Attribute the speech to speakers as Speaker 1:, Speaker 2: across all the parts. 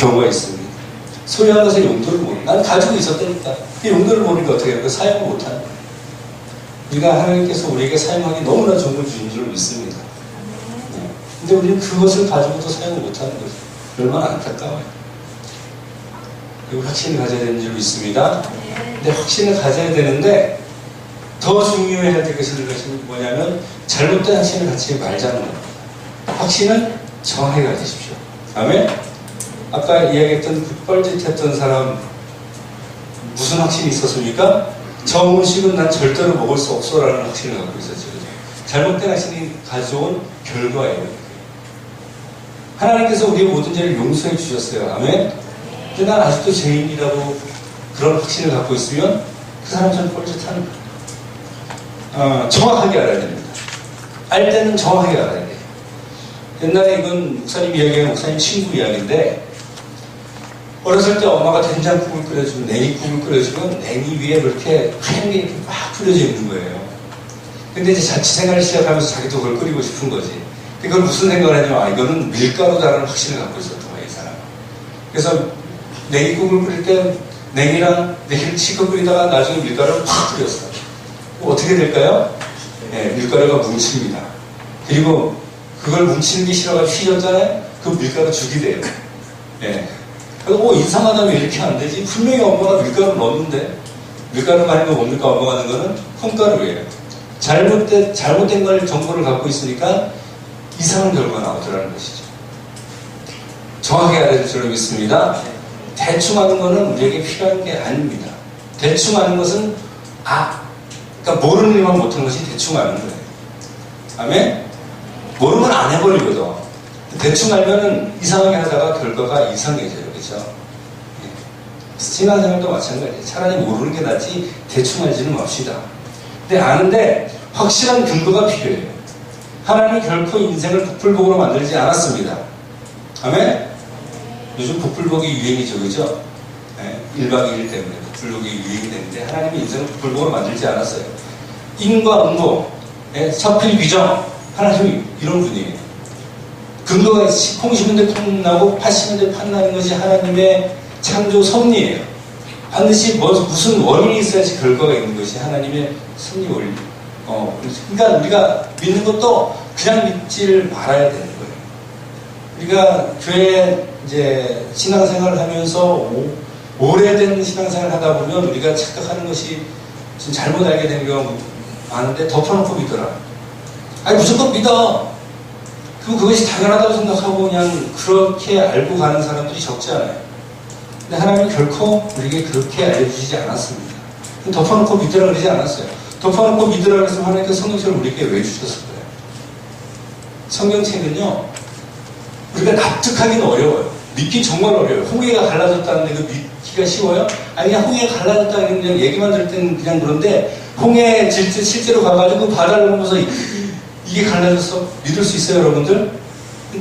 Speaker 1: 경우가 있습니다. 소유한 것의 용도를 모르고, 난 가지고 있었다니까. 그 용도를 모르니까 어떻게 해요? 사용을 못하는 거예요. 우리가 하나님께서 우리에게 사용하기 너무나 좋은 걸 주신 줄 믿습니다. 근데 우리는 그것을 가지고도 사용을 못하는 거죠. 얼마나 안타까워요. 그리고 확신을 가져야 되는 줄 믿습니다. 근데 확신을 가져야 되는데 더 중요해야 될 것이 뭐냐면 잘못된 확신을 갖지 말자는 겁니다. 확신은 정확하게 가지십시오. 아멘? 아까 이야기했던 그 뻘짓했던 사람 무슨 확신이 있었습니까? 저 음식은 난 절대로 먹을 수 없어라는 확신을 갖고 있었죠. 잘못된 확신이 가져온 결과예요. 하나님께서 우리의 모든 죄를 용서해 주셨어요. 아멘? 근데 난 아직도 죄인이라고 그런 확신을 갖고 있으면 그 사람처럼 뻘짓하는 거예요. 정확하게 알아야 됩니다. 알 때는 정확하게 알아야 돼요. 옛날에 이건 목사님 이야기가 목사님 친구 이야기인데 어렸을 때 엄마가 된장국을 끓여주면 냉이국을 끓여주면 냉이 위에 그렇게 하얀 게 이렇게 막 뿌려져 있는 거예요. 근데 이제 자취생활을 시작하면서 자기도 그걸 끓이고 싶은 거지. 그걸 무슨 생각을 하냐면 이거는 밀가루다라는 확신을 갖고 있었던 거예요, 이 사람. 그래서 냉이국을 끓일 때 냉이랑 냉이를 치고 끓이다가 나중에 밀가루를 확 뿌렸어. 어떻게 될까요? 네, 밀가루가 뭉칩니다. 그리고 그걸 뭉치는 게 싫어가지고 휘졌잖아요? 그 밀가루 죽이 돼요. 네. 그래서 이상하다 왜 이렇게 안 되지? 분명히 엄마가 밀가루 넣었는데 밀가루만 하는 거 뭡니까? 엄마가 하는 거는 콩가루예요. 잘못된 걸 정보를 갖고 있으니까 이상한 결과가 나오더라는 것이죠. 정확하게 알아야 줄 믿습니다. 대충 하는 거는 우리에게 필요한 게 아닙니다. 대충 하는 것은 그러니까 모르는 일만 못한 것이 대충 하는 거예요. 아멘? 모르면 안 해버리거든. 대충 알면은 이상하게 하다가 결과가 이상해져요. 그렇죠? 신앙생활도 마찬가지예요. 차라리 모르는 게 낫지 대충 알지는 맙시다. 근데 아는데 확실한 근거가 필요해요. 하나님은 결코 인생을 북불복으로 만들지 않았습니다. 아멘? 요즘 북불복이 유행이죠. 그죠? 1박 2일 때문에 북불복이 유행이 되는데 하나님은 인생을 북불복으로 만들지 않았어요. 인과 응고, 서필 규정, 하나님이 이런 분이에요. 근거가 70년대 콩나고 80년대 판나는 것이 하나님의 창조 섭리예요. 반드시 무슨 원인이 있어야지 결과가 있는 것이 하나님의 섭리 원리. 그러니까 우리가 믿는 것도 그냥 믿지를 말아야 되는 거예요. 우리가 교회 이제 신앙생활을 하면서 오래된 신앙생활을 하다 보면 우리가 착각하는 것이 좀 잘못 알게 되는 경우가 많은데 덮어놓고 믿어라. 무조건 믿어. 그것이 당연하다고 생각하고 그냥 그렇게 알고 가는 사람들이 적지 않아요. 근데 하나님은 결코 우리에게 그렇게 알려주시지 않았습니다. 덮어놓고 믿으라 그러지 않았어요. 덮어놓고 믿으라 그래서 하나님께서 성경책을 우리에게 왜 주셨을까요? 성경책은요, 우리가 납득하기는 어려워요. 믿기 정말 어려워요. 홍해가 갈라졌다는데 그 믿기가 쉬워요? 그냥 홍해가 갈라졌다는 그냥 얘기만 들을 때는 그냥 그런데 홍해 실제로 가가지고 바다를 보면서 이게 갈라져서 믿을 수 있어요, 여러분들?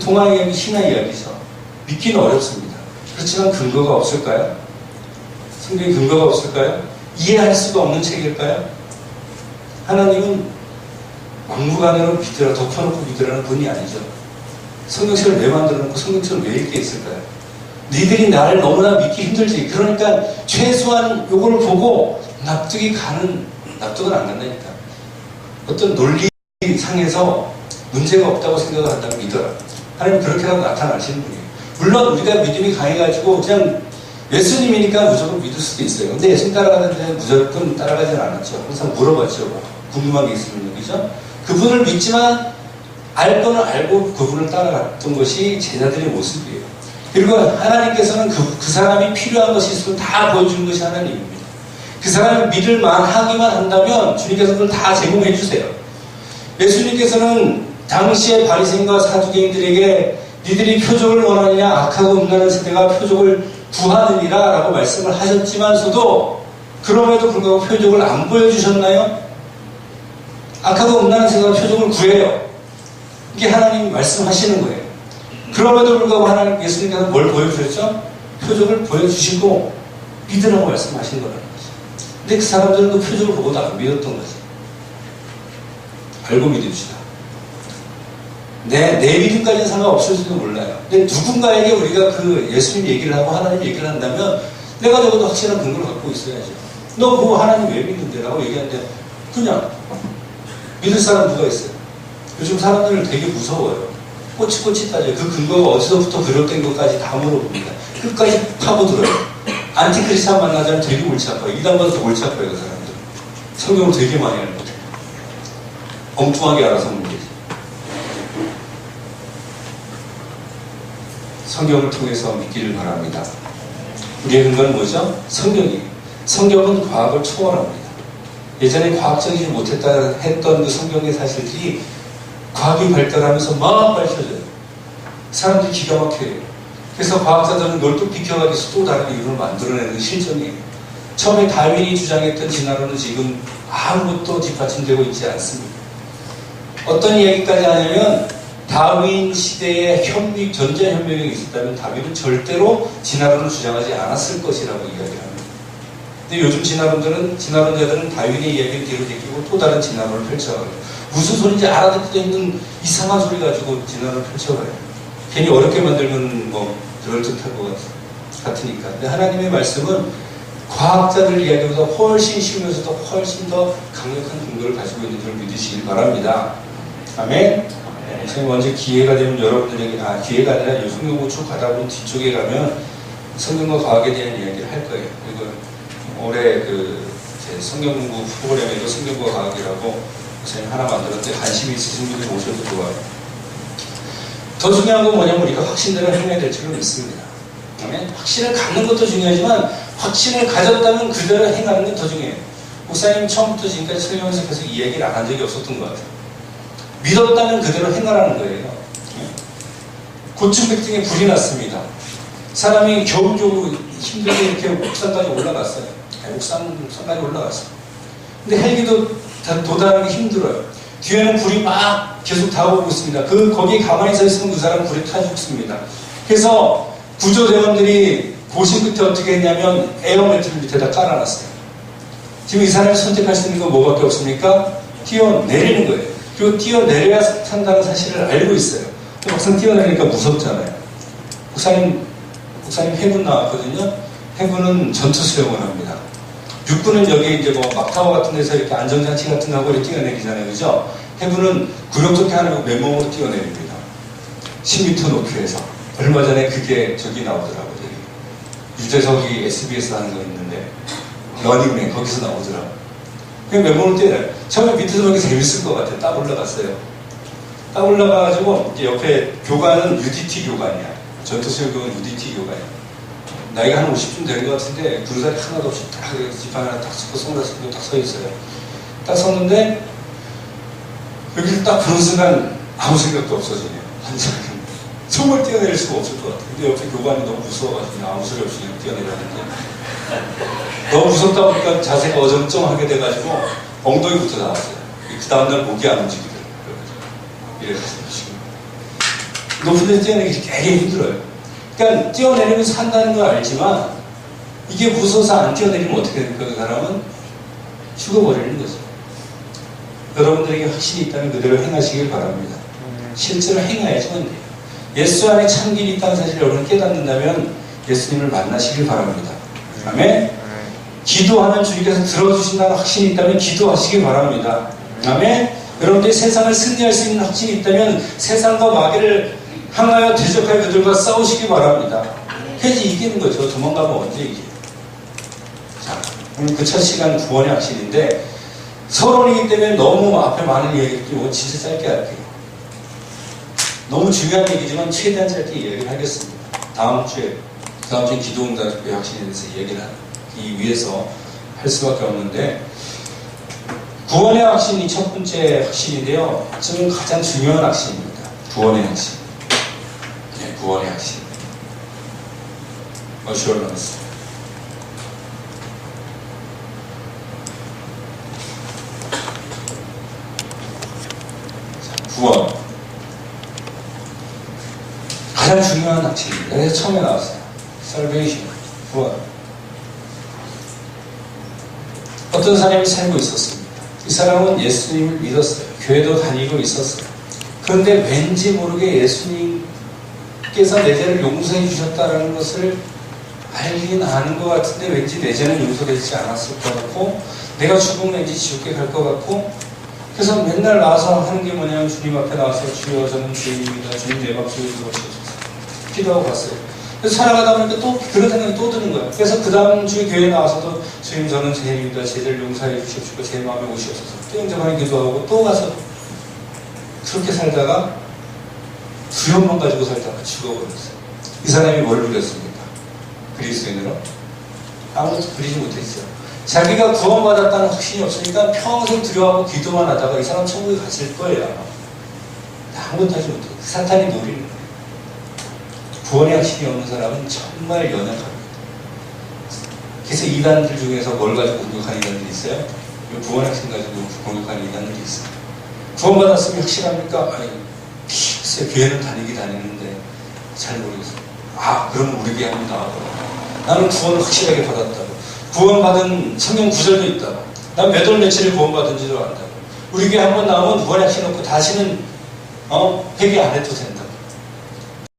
Speaker 1: 동화 이야기, 신화 이야기죠. 믿기는 어렵습니다. 그렇지만 근거가 없을까요? 성경에 근거가 없을까요? 이해할 수가 없는 책일까요? 하나님은 막무가내로 믿으라, 덮어놓고 믿으라는 분이 아니죠. 성경책을 왜 만들어놓고 성경책을 왜 읽게 했을까요? 니들이 나를 너무나 믿기 힘들지. 그러니까 최소한 요거를 보고 납득은 안 간다니까. 어떤 논리상에서 문제가 없다고 생각을 한다면 믿어라. 하나님 그렇게라도 나타나시는 분이에요. 물론 우리가 믿음이 강해가지고 그냥 예수님이니까 무조건 믿을 수도 있어요. 근데 예수님 따라가는데 무조건 따라가지는 않았죠. 항상 물어봤죠. 궁금한 게 있으면, 그죠? 그분을 믿지만 알 거는 알고 그분을 따라갔던 것이 제자들의 모습이에요. 그리고 하나님께서는 그 사람이 필요한 것이 있으면 다 보여주는 것이 하나님입니다. 그 사람을 믿을만 하기만 한다면 주님께서 그걸 다 제공해 주세요. 예수님께서는 당시의 바리새인과 사두개인들에게 니들이 표적을 원하느냐, 악하고 음란한 세대가 표적을 구하느니라 라고 말씀을 하셨지만서도 그럼에도 불구하고 표적을 안 보여주셨나요? 악하고 음란한 세대가 표적을 구해요. 이게 하나님이 말씀하시는 거예요. 그럼에도 불구하고 하나님, 예수님께서 뭘 보여주셨죠? 표적을 보여주시고 믿으라고 말씀하신 거라는 거죠. 근데 그 사람들은 그 표적을 보고도 안 믿었던 거죠. 알고 믿읍시다. 내 믿음까지는 상관없을지도 몰라요. 근데 누군가에게 우리가 그 예수님 얘기를 하고 하나님 얘기를 한다면 내가 적어도 확실한 근거를 갖고 있어야죠. 너 그거 하나님 왜 믿는데? 라고 얘기하는데 그냥 믿을 사람 누가 있어요? 요즘 사람들은 되게 무서워요. 꼬치꼬치 따져요. 그 근거가 어디서부터 비롯된 것까지 다 물어봅니다. 끝까지 파고들어요. 안티크리스찬 만나자면 되게 골치 아파요. 이단보다 더 골치 아파요. 그 사람들. 성경을 되게 많이 알고 엉뚱하게 알아서 묻는 거지. 성경을 통해서 믿기를 바랍니다. 우리의 근거는 뭐죠? 성경이에요. 성경은 과학을 초월합니다. 예전에 과학적이지 못했다 했던 그 성경의 사실들이 과학이 발달하면서 막 밝혀져요. 사람들이 기가 막혀요. 그래서 과학자들은 그걸 또 비켜가지고 또 다른 이론을 만들어내는 실정이에요. 처음에 다윈이 주장했던 진화론은 지금 아무것도 뒷받침되고 있지 않습니다. 어떤 이야기까지 하냐면 다윈 시대에 전자현명이 있었다면 다윈은 절대로 진화론을 주장하지 않았을 것이라고 이야기합니다. 근데 요즘 진화론자들은 다윈의 이야기를 뒤로 제끼고 또 다른 진화론을 펼쳐가요. 무슨 소리인지 알아듣기도 힘든 이상한 소리 가지고 진화론을 펼쳐가요. 괜히 어렵게 만들면 뭐 그럴듯할 것 같으니까. 근데 하나님의 말씀은 과학자들 이야기보다 훨씬 쉬우면서도 훨씬 더 강력한 근거를 가지고 있는 줄 믿으시길 바랍니다. 아멘. 제가 먼저 기회가 되면 여러분들에게 기회가 아니라 성경을 쭉 가다 보면 뒤쪽에 가면 성경과 과학에 대한 이야기를 할 거예요. 그리고 올해 제 성경 공부 프로그램에도 성경과 과학이라고 제가 하나 만들었는데 관심이 있으신 분들 오셔도 좋아요. 더 중요한 건 뭐냐면 우리가 확신대로 행해야 될 줄을 믿습니다. 아멘. 확신을 갖는 것도 중요하지만 확신을 가졌다면 그대로 행하는 게 더 중요해요. 목사님 처음부터 지금까지 설명하면서 계속 이 얘기를 안 한 적이 없었던 것 같아요. 믿었다면 그대로 행하라는 거예요. 고충백증에 불이 났습니다. 사람이 겨우겨우 힘들게 이렇게 옥상까지 올라갔어요. 옥상까지 올라갔어요. 근데 헬기도 도달하기 힘들어요. 뒤에는 불이 막 계속 다가오고 있습니다. 거기에 가만히 서 있으면 그 사람은 불에 타 죽습니다. 그래서 구조대원들이 고심 끝에 어떻게 했냐면 에어매트를 밑에다 깔아놨어요. 지금 이 사람이 선택할 수 있는 건 뭐밖에 없습니까? 뛰어내리는 거예요. 그리고 뛰어내려야 산다는 사실을 알고 있어요. 막상 뛰어내리니까 무섭잖아요. 목사님 해군 나왔거든요. 해군은 전투 수영을 합니다. 육군은 여기 이제 뭐 막타워 같은 데서 이렇게 안전장치 같은 거 하고 이렇게 뛰어내리잖아요. 그죠? 해군은 구명조끼 하나 하고 맨몸으로 뛰어내립니다. 10m 높이에서. 얼마 전에 그게 저기 나오더라고요. 유재석이 SBS 하는 거 있는데 러닝맨 거기서 나오더라고요. 그냥 맨몸으로 뛰어내요. 처음에 밑에서 보기 재밌을 것 같아요. 딱 올라갔어요. 딱 올라가가지고 이제 옆에 교관은 UDT 교관이야. 전투수영교관 UDT 교관이야. 나이가 한 50쯤 되는 것 같은데 군살이 하나도 없이 딱 지팡이 하나 딱 쓰고 선글라스 쓰고 딱 서 있어요. 딱 섰는데 여기서 딱 보는 순간 아무 생각도 없어지네요. 정말 뛰어내릴 수가 없을 것 같아요. 근데 옆에 교관이 너무 무서워가지고 아무 소리 없이 그냥 뛰어내렸는데 너무 무섭다 보니까 자세가 어정쩡하게 돼가지고 엉덩이부터 나왔어요. 그 다음날 목이 안 움직이더라고요. 이래서 지금 높은 데서 뛰어내기 되게 힘들어요. 그러니까 뛰어내리면 산다는 걸 알지만 이게 무서워서 안 뛰어내리면 어떻게 됩니까? 그 사람은 죽어버리는 거죠. 여러분들에게 확신이 있다면 그대로 행하시길 바랍니다. 실제로 행해야지만 돼요. 예수 안에 참 길이 있다는 사실을 여러분 깨닫는다면 예수님을 만나시길 바랍니다. 아멘. 기도하면 주님께서 들어주신다는 확신이 있다면 기도하시길 바랍니다. 아멘. 여러분들이 세상을 승리할 수 있는 확신이 있다면 세상과 마귀를 향하여 대적하여 그들과 싸우시기 바랍니다. 해야지 이기는 거죠. 도망가면 언제 이겨요? 자, 오늘 그 첫 시간 구원의 확신인데 서론이기 때문에 너무 앞에 많은 얘기를 띄우고 진짜 짧게 할게요. 너무 중요한 얘기지만 최대한 짧게 이야기를 하겠습니다. 다음 주에 기도응답의 확신에 대해서 이야기를 하기 위해서 할 수밖에 없는데 구원의 확신이 첫 번째 확신인데요. 저는 가장 중요한 확신입니다. 구원의 확신. 네, 구원의 확신. 어슈어런스. 구원. 가장 중요한 확신입니다. 그래서 처음에 나왔어요. salvation. 구원. 어떤 사람이 살고 있었습니다. 이 사람은 예수님을 믿었어요. 교회도 다니고 있었어요. 그런데 왠지 모르게 예수님께서 내 죄를 용서해 주셨다는 것을 알긴 아는 것 같은데 왠지 내 죄는 용서되지 않았을 것 같고 내가 죽으면 왠지 지옥에 갈 것 같고 그래서 맨날 나와서 하는 게 뭐냐면 주님 앞에 나와서 주여 저는 죄인입니다. 주님 내 밥 주여주옵소서 기도하고 갔어요. 그래서 살아가다 보니까 또 그런 생각이 또 드는 거예요. 그래서 그 다음 주에 교회에 나와서도 주님 저는 죄인입니다. 죄를 용서해 주시옵시고 제 마음에 오시옵소서 또 영접하는 기도하고 또 가서 그렇게 살다가 두려움만 가지고 살다가 죽어버렸어요. 이 사람이 뭘 누렸습니까? 그리스도인으로? 아무것도 누리지 못했죠. 자기가 구원받았다는 확신이 없으니까 평생 두려워하고 기도만 하다가 이 사람 천국에 갔을 거예요. 아무것도 하지 못해요. 사탄이 노리는 거예요. 구원의 확신이 없는 사람은 정말 연약합니다. 그래서 이단들 중에서 뭘 가지고 공격하는 이단들이 있어요? 구원의 확신 가지고 공격하는 이단들이 있어요. 구원받았으면 확실합니까? 아니, 글쎄 교회는 다니는데 잘 모르겠어요. 아, 그럼 우리 교회 한번 나와봐. 나는 구원을 확실하게 받았다고. 구원받은 성경 구절도 있다고. 난 몇 월 며칠에 구원받은지도 안다고. 우리 교회 한번 나오면 구원의 확신 없고 다시는 회개 안 해도 된다.